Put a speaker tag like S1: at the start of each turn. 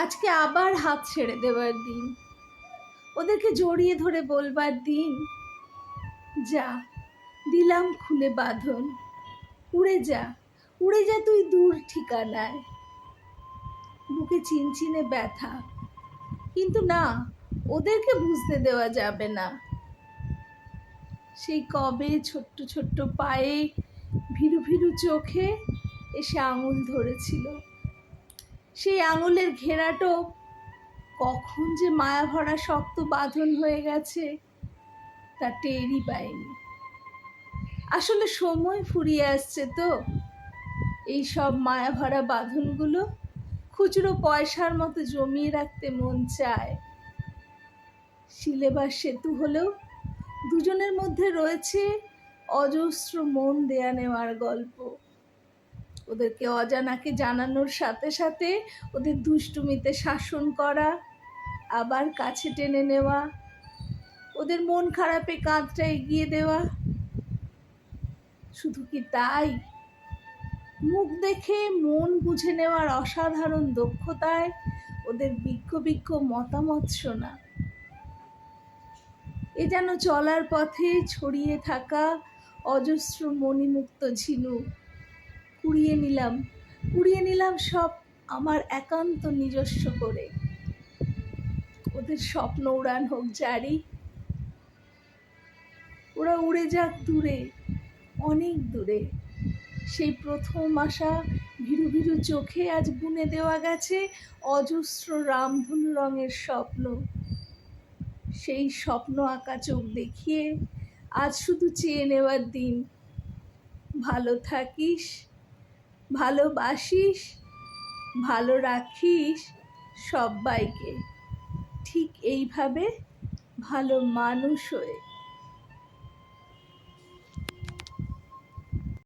S1: আজকে আবার হাত ছেড়ে দেওয়ার দিন, ওদেরকে জড়িয়ে ধরে বলবার দিন, যা দিলাম খুলে বাঁধন, উড়ে যা, উড়ে যা তুই দূর ঠিকানায়। বুকে চিনচিনে ব্যথা, কিন্তু না, ওদেরকে বুঝতে দেওয়া যাবে না। সেই কবে ছোট্ট ছোট্ট পায়ে, ভীরু ভীরু চোখে এসে আঙুল ধরেছিল, সেই আঙুলের ঘেরাটো কখন যে মায়া ভরা শক্ত বাঁধন হয়ে গেছে তা টেরই পায়নি। আসলে সময় ফুরিয়ে আসছে তো, এই সব মায়া ভরা বাঁধনগুলো খুচরো পয়সার মতো জমিয়ে রাখতে মন চায়। সিলেবাস সেতু হলেও দুজনের মধ্যে রয়েছে অজস্র মন দেয়া নেওয়ার গল্প। ওদেরকে অজানাকে জানানোর সাথে সাথে ওদের দুষ্টুমিতে শাসন করা, আবার কাছে টেনে নেওয়া, ওদের মন খারাপে কাঁধটা এগিয়ে দেওয়া। শুধু কি তাই, মুখ দেখে মন বুঝে নেওয়ার অসাধারণ দক্ষতায় ওদের বিজ্ঞ বিজ্ঞ মতামত শোনা। এ যেন চলার পথে ছড়িয়ে থাকা অজস্র মণিমুক্ত ঝিনুক। কুড়িয়ে নিলাম সব আমার একান্ত নিজস্ব করে। ওদের স্বপ্ন উড়ান হোক জারি, ওরা উড়ে যাক দূরে, অনেক দূরে। সেই প্রথম আসা ভীরু ভীরু চোখে আজ বুনে দেওয়া গেছে অজস্র রামধনু রঙের স্বপ্ন। সেই স্বপ্ন আঁকা চোখ দেখিয়ে আজ শুধু চেয়ে নেওয়ার দিন, ভালো থাকিস, ভালোবাসিস, ভালো রাখিস সব্বাইকে, ঠিক এইভাবে ভালো মানুষ হয়ে।